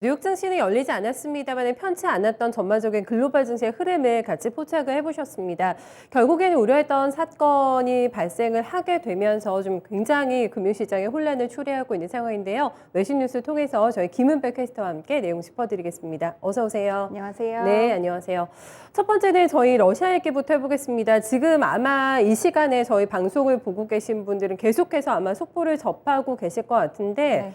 뉴욕 증시는 열리지 않았습니다만 편치 않았던 전반적인 글로벌 증시의 흐름을 같이 포착을 해보셨습니다. 결국에는 우려했던 사건이 발생을 하게 되면서 좀 굉장히 금융시장에 혼란을 초래하고 있는 상황인데요. 외신 뉴스 통해서 저희 김은배 캐스터와 함께 내용 짚어드리겠습니다. 어서 오세요. 안녕하세요. 네, 안녕하세요. 첫 번째는 저희 러시아 얘기부터 해보겠습니다. 지금 아마 이 시간에 저희 방송을 보고 계신 분들은 계속해서 아마 속보를 접하고 계실 것 같은데 네.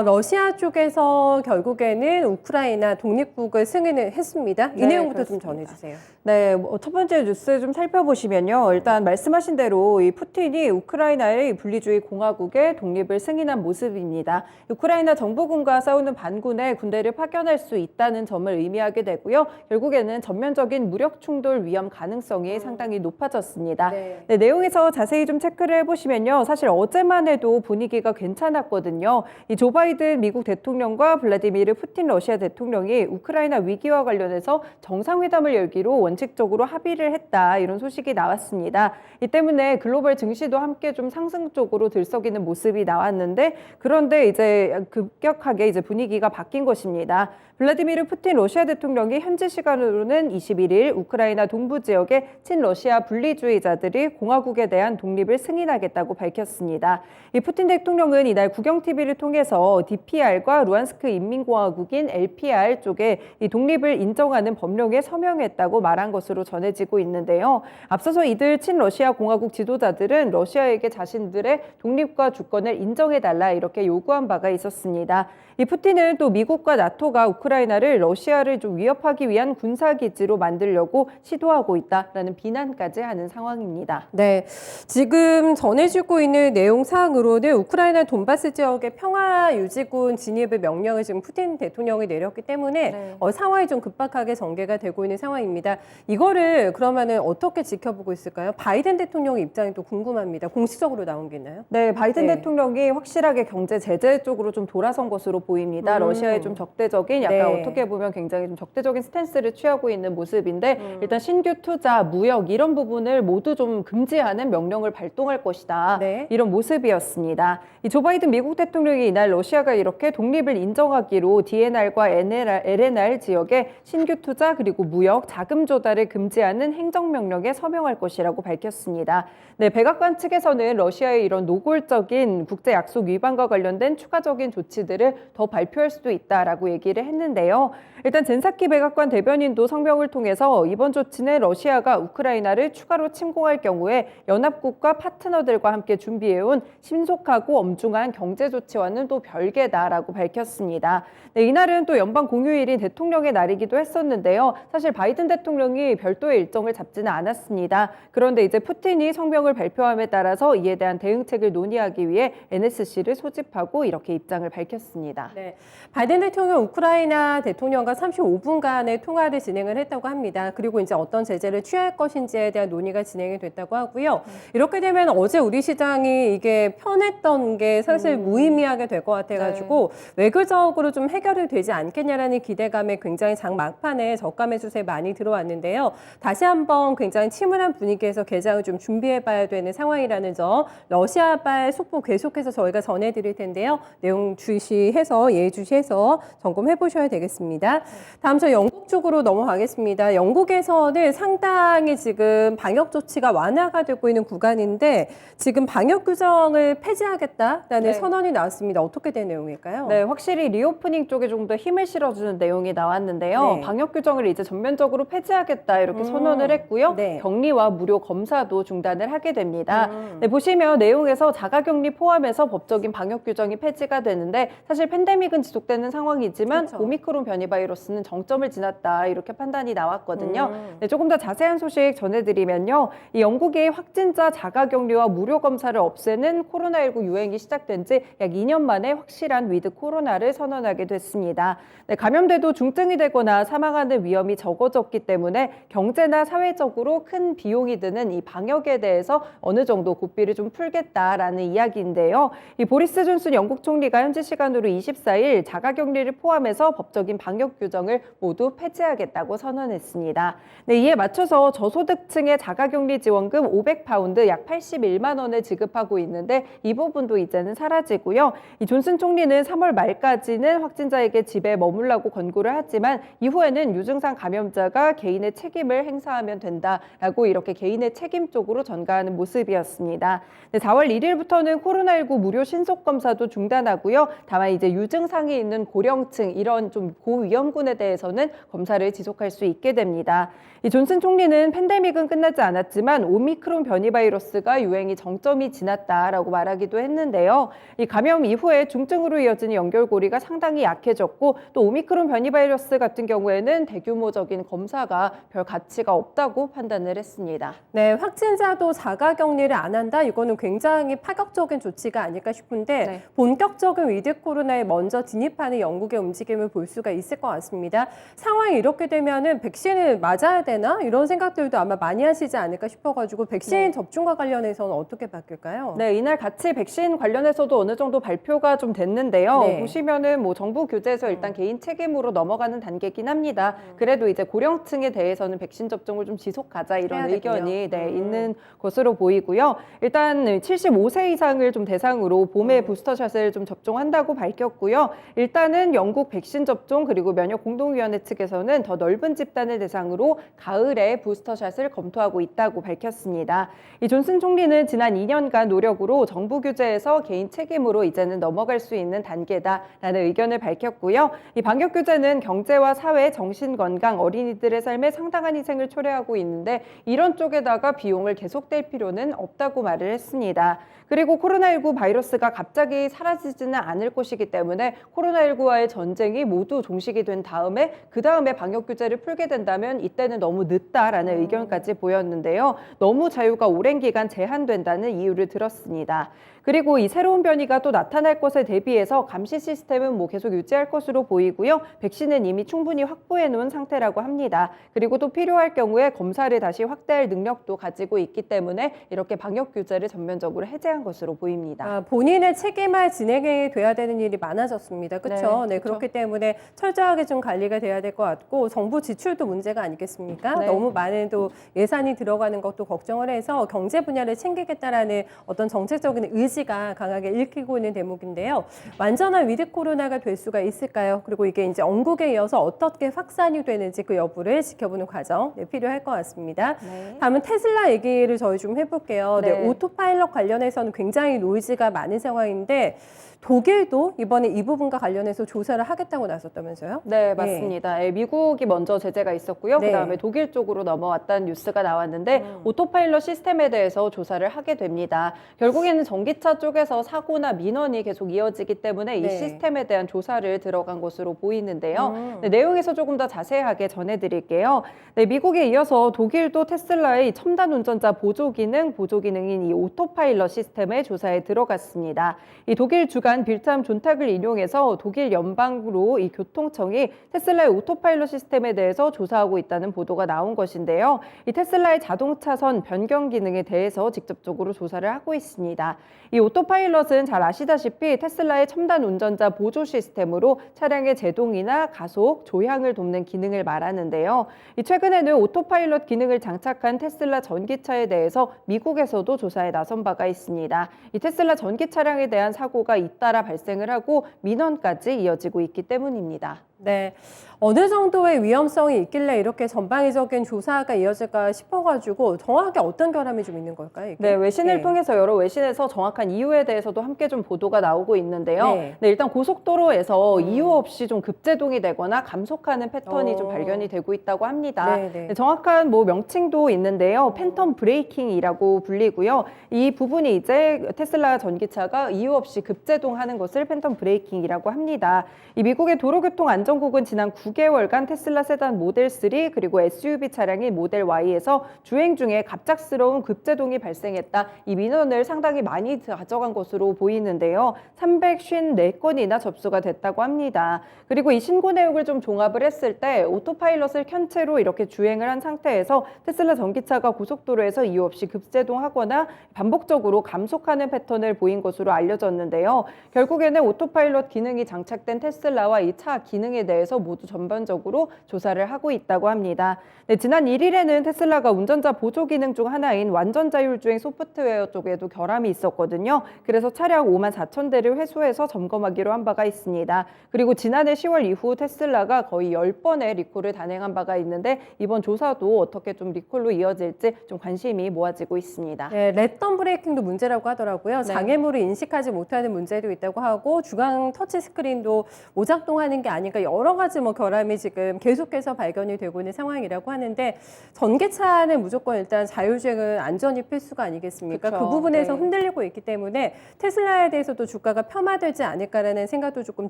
러시아 쪽에서 결국에는 우크라이나 독립국을 승인을 했습니다. 이 네, 내용부터 좀 그렇습니다. 전해주세요. 네, 첫 번째 뉴스 좀 살펴보시면요. 일단 말씀하신 대로 이 푸틴이 우크라이나의 분리주의 공화국의 독립을 승인한 모습입니다. 우크라이나 정부군과 싸우는 반군에 군대를 파견할 수 있다는 점을 의미하게 되고요. 결국에는 전면적인 무력 충돌 위험 가능성이 상당히 높아졌습니다. 네. 네, 내용에서 자세히 좀 체크를 해보시면요. 사실 어제만 해도 분위기가 괜찮았거든요. 이 조 바이든 미국 대통령과 블라디미르 푸틴 러시아 대통령이 우크라이나 위기와 관련해서 정상회담을 열기로 원칙적으로 합의를 했다, 이런 소식이 나왔습니다. 이 때문에 글로벌 증시도 함께 좀 상승 쪽으로 들썩이는 모습이 나왔는데, 그런데 이제 급격하게 이제 분위기가 바뀐 것입니다. 블라디미르 푸틴 러시아 대통령이 현지 시간으로는 21일 우크라이나 동부 지역의 친러시아 분리주의자들이 공화국에 대한 독립을 승인하겠다고 밝혔습니다. 이 푸틴 대통령은 이날 국영 TV를 통해서 DPR과 루안스크 인민공화국인 LPR 쪽에 이 독립을 인정하는 법령에 서명했다고 말한 것으로 전해지고 있는데요. 앞서서 이들 친러시아 공화국 지도자들은 러시아에게 자신들의 독립과 주권을 인정해달라, 이렇게 요구한 바가 있었습니다. 이 푸틴은 또 미국과 나토가 우크라이나를 러시아를 좀 위협하기 위한 군사기지로 만들려고 시도하고 있다라는 비난까지 하는 상황입니다. 네, 지금 전해지고 있는 내용상으로는 우크라이나 돈바스 지역의 평화유지군 진입의 명령을 지금 푸틴 대통령이 내렸기 때문에 네. 상황이 좀 급박하게 전개가 되고 있는 상황입니다. 이거를 그러면은 어떻게 지켜보고 있을까요? 바이든 대통령의 입장이 또 궁금합니다. 공식적으로 나온 게 있나요? 네, 바이든 네. 대통령이 확실하게 경제 제재 쪽으로 좀 돌아선 것으로 보입니다. 러시아에 좀 적대적인, 약간 네. 어떻게 보면 굉장히 좀 적대적인 스탠스를 취하고 있는 모습인데, 일단 신규 투자, 무역 이런 부분을 모두 좀 금지하는 명령을 발동할 것이다. 네. 이런 모습이었습니다. 이 조 바이든 미국 대통령이 이날 러시아가 이렇게 독립을 인정하기로 DNR과 LNR 지역에 신규 투자 그리고 무역, 자금 조달을 금지하는 행정명령에 서명할 것이라고 밝혔습니다. 네, 백악관 측에서는 러시아의 이런 노골적인 국제 약속 위반과 관련된 추가적인 조치들을 더 발표할 수도 있다라고 얘기를 했는데요. 일단 젠사키 백악관 대변인도 성명을 통해서 이번 조치는 러시아가 우크라이나를 추가로 침공할 경우에 연합국과 파트너들과 함께 준비해온 신속하고 엄중한 경제 조치와는 또 별개다라고 밝혔습니다. 네, 이날은 또 연방 공휴일인 대통령의 날이기도 했었는데요. 사실 바이든 대통령이 별도의 일정을 잡지는 않았습니다. 그런데 이제 푸틴이 성명을 발표함에 따라서 이에 대한 대응책을 논의하기 위해 NSC를 소집하고 이렇게 입장을 밝혔습니다. 네, 바이든 대통령 우크라이나 대통령과 35분간의 통화를 진행을 했다고 합니다. 그리고 이제 어떤 제재를 취할 것인지에 대한 논의가 진행이 됐다고 하고요. 이렇게 되면 어제 우리 시장이 이게 편했던 게 사실 무의미하게 될 것 같아가지고 외교적으로 좀 해결이 되지 않겠냐라는 기대감에 굉장히 장 막판에 저가 매수세 많이 들어왔는데요. 다시 한번 굉장히 침울한 분위기에서 개장을 좀 준비해봐야 되는 상황이라는 점, 러시아발 속보 계속해서 저희가 전해드릴 텐데요. 내용 주시해서 예의주시해서 점검해 보셔야 되겠습니다. 다음 저 영국 쪽으로 넘어가겠습니다. 영국에서는 상당히 지금 방역 조치가 완화가 되고 있는 구간인데 지금 방역 규정을 폐지하겠다라는 선언이 나왔습니다. 어떻게 된 내용일까요? 네, 확실히 리오프닝 쪽에 좀 더 힘을 실어주는 내용이 나왔는데요. 네. 방역 규정을 이제 전면적으로 폐지하겠다, 이렇게 선언을 했고요. 네. 격리와 무료 검사도 중단을 하게 됩니다. 네, 보시면 내용에서 자가격리 포함해서 법적인 방역 규정이 폐지가 되는데, 사실 팬데믹은 지속되는 상황이지만 그렇죠. 오미크론 변이 바이러스는 정점을 지났다, 이렇게 판단이 나왔거든요. 네, 조금 더 자세한 소식 전해드리면요. 이 영국이 확진자 자가격리와 무료 검사를 없애는 코로나19 유행이 시작된 지 약 2년 만에 확실한 위드 코로나를 선언하게 됐습니다. 네, 감염돼도 중증이 되거나 사망하는 위험이 적어졌기 때문에 경제나 사회적으로 큰 비용이 드는 이 방역에 대해서 어느 정도 고삐를 좀 풀겠다라는 이야기인데요. 이 보리스 존슨 영국 총리가 현지 시간으로 24일 자가격리를 포함해서 법적인 방역 규정을 모두 폐지하겠다고 선언했습니다. 네, 이에 맞춰서 저소득층의 자가격리 지원금 500파운드 약 81만 원을 지급하고 있는데, 이 부분도 이제는 사라지고요. 이 존슨 총리는 3월 말까지는 확진자에게 집에 머물라고 권고를 하지만 이후에는 유증상 감염자가 개인의 책임을 행사하면 된다라고 이렇게 개인의 책임 쪽으로 전가하는 모습이었습니다. 4월 1일부터는 코로나19 무료 신속 검사도 중단하고요. 다만 이제 유증상이 있는 고령층 이런 좀 고위험군에 대해서는 검사를 지속할 수 있게 됩니다. 이 존슨 총리는 팬데믹은 끝나지 않았지만 오미크론 변이 바이러스가 유행이 정점이 지났다라고 말하기도 했는데요. 이 감염 이후에 중증으로 이어지는 연결고리가 상당히 약해졌고 또 오미크론 변이 바이러스 같은 경우에는 대규모적인 검사가 별 가치가 없다고 판단을 했습니다. 네, 확진자도 자가격리를 안 한다? 이거는 굉장히 파격적인 조치가 아닐까 싶은데 네. 본격적인 위드 코로나에 먼저 진입하는 영국의 움직임을 볼 수가 있을 것 같습니다. 상황이 이렇게 되면은 백신을 맞아야 되나? 이런 생각들도 아마 많이 하시지 않을까 싶어가지고 백신 접종과 관련해서는 어떻게 바뀔까요? 네, 이날 같이 백신 관련해서도 어느 정도 발표가 좀 됐는데요. 네. 보시면은 뭐 정부 규제에서 일단 개인 책임으로 넘어가는 단계긴 합니다. 그래도 이제 고령층에 대해서는 백신 접종을 좀 지속하자 이런 해야겠군요. 의견이 있는 것으로 보이고요. 일단 75세 이상을 좀 대상으로 봄에 부스터샷을 좀 접종한다고 밝혔고요. 일단은 영국 백신 접종 그리고 면역 공동위원회 측에서는 더 넓은 집단을 대상으로 가을에 부스터샷을 검토하고 있다고 밝혔습니다. 이 존슨 총리는 지난 2년간 노력으로 정부 규제에서 개인 책임으로 이제는 넘어갈 수 있는 단계다라는 의견을 밝혔고요. 이 방역 규제는 경제와 사회, 정신 건강, 어린이들의 삶에 상당한 희생을 초래하고 있는데 이런 쪽에다가 비용을 계속될 필요는 없다고 말을 했습니다. 그리고 코로나19 바이러스가 갑자기 사라지지는 않을 것이기 때문에 코로나19와의 전쟁이 모두 종식이 된 다음에 그 다음에 방역 규제를 풀게 된다면 이때는 너무 늦다라는 의견까지 보였는데요. 너무 자유가 오랜 기간 제한된다는 이유를 들었습니다. 그리고 이 새로운 변이가 또 나타날 것에 대비해서 감시 시스템은 뭐 계속 유지할 것으로 보이고요. 백신은 이미 충분히 확보해 놓은 상태라고 합니다. 그리고 또 필요할 경우에 검사를 다시 확대할 능력도 가지고 있기 때문에 이렇게 방역 규제를 전면적으로 해제한 것으로 보입니다. 본인의 책임을 진행이 돼야 되는 일이 많아졌습니다. 그렇죠? 네, 그렇죠. 그렇기 때문에 철저하게 좀 관리가 돼야 될 것 같고 정부 지출도 문제가 아니겠습니까? 네. 너무 많은 또 예산이 들어가는 것도 걱정을 해서 경제 분야를 챙기겠다라는 어떤 정책적인 의지가 강하게 읽히고 있는 대목인데요. 완전한 위드 코로나가 될 수가 있을까요? 그리고 이게 이제 영국에 이어서 어떻게 확산이 되는지 그 여부를 지켜보는 과정 필요할 것 같습니다. 네. 다음은 테슬라 얘기를 저희 좀 해볼게요. 네, 네. 오토파일럿 관련해서는 굉장히 노이즈가 많은 상황인데 독일도 이번에 이 부분과 관련해서 조사를 하겠다고 나섰다면서요? 네, 맞습니다. 미국이 먼저 제재가 있었고요. 네. 그다음에 독일 쪽으로 넘어왔다는 뉴스가 나왔는데 오토파일럿 시스템에 대해서 조사를 하게 됩니다. 결국에는 전기차 쪽에서 사고나 민원이 계속 이어지기 때문에 네. 이 시스템에 대한 조사를 들어간 것으로 보이는데요. 네, 내용에서 조금 더 자세하게 전해드릴게요. 네, 미국에 이어서 독일도 테슬라의 첨단 운전자 보조 기능인 이 오토파일럿 시스템의 조사에 들어갔습니다. 이 독일 주간 빌트함 존탁을 인용해서 독일 연방으로 이 교통청이 테슬라의 오토파일럿 시스템에 대해서 조사하고 있다는 보도가 나온 것인데요. 이 테슬라의 자동차선 변경 기능에 대해서 직접적으로 조사를 하고 있습니다. 이 오토파일럿은 잘 아시다시피 테슬라의 첨단 운전자 보조 시스템으로 차량의 제동이나 가속, 조향을 돕는 기능을 말하는데요. 이 최근에는 오토파일럿 기능을 장착한 테슬라 전기차에 대해서 미국에서도 조사에 나선 바가 있습니다. 이 테슬라 전기 차량에 대한 사고가 잇따라 발생을 하고 민원까지 이어지고 있기 때문입니다. 네, 어느 정도의 위험성이 있길래 이렇게 전방위적인 조사가 이어질까 싶어가지고 정확하게 어떤 결함이 좀 있는 걸까요? 이게? 네, 외신을 네. 통해서 여러 외신에서 정확한 이유에 대해서도 함께 좀 보도가 나오고 있는데요. 네. 네, 일단 고속도로에서 이유 없이 좀 급제동이 되거나 감속하는 패턴이 좀 어. 발견이 되고 있다고 합니다. 네, 네. 네, 정확한 뭐 명칭도 있는데요. 팬텀 브레이킹이라고 불리고요. 이 부분이 이제 테슬라 전기차가 이유 없이 급제동하는 것을 팬텀 브레이킹이라고 합니다. 이 미국의 도로교통 안전국은 지난 9개월간 테슬라 세단 모델 3 그리고 SUV 차량인 모델 Y에서 주행 중에 갑작스러운 급제동이 발생했다. 이 민원을 상당히 많이 가져간 것으로 보이는데요. 354건이나 접수가 됐다고 합니다. 그리고 이 신고 내용을 좀 종합을 했을 때 오토파일럿을 켠 채로 이렇게 주행을 한 상태에서 테슬라 전기차가 고속도로에서 이유 없이 급제동하거나 반복적으로 감속하는 패턴을 보인 것으로 알려졌는데요. 결국에는 오토파일럿 기능이 장착된 테슬라와 이 차 기능에 등에 대해서 모두 전반적으로 조사를 하고 있다고 합니다. 네, 지난 1일에는 테슬라가 운전자 보조 기능 중 하나인 완전 자율주행 소프트웨어 쪽에도 결함이 있었거든요. 그래서 차량 5만 4천 대를 회수해서 점검하기로 한 바가 있습니다. 그리고 지난해 10월 이후 테슬라가 거의 10번의 리콜을 단행한 바가 있는데 이번 조사도 어떻게 좀 리콜로 이어질지 좀 관심이 모아지고 있습니다. 네, 랫덤 브레이킹도 문제라고 하더라고요. 네. 장애물을 인식하지 못하는 문제도 있다고 하고 중앙 터치 스크린도 오작동하는 게 아닌가 여러 가지 뭐 결함이 지금 계속해서 발견이 되고 있는 상황이라고 하는데 전기차는 무조건 일단 자율주행은 안전이 필수가 아니겠습니까? 그쵸. 그 부분에서 네. 흔들리고 있기 때문에 테슬라에 대해서도 주가가 폄하되지 않을까라는 생각도 조금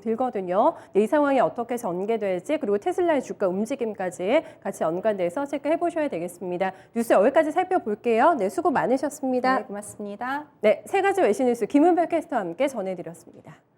들거든요. 이 상황이 어떻게 전개될지 그리고 테슬라의 주가 움직임까지 같이 연관돼서 체크해 보셔야 되겠습니다. 뉴스 여기까지 살펴볼게요. 네, 수고 많으셨습니다. 네, 고맙습니다. 네, 세 가지 외신 뉴스 김은별 캐스터와 함께 전해드렸습니다.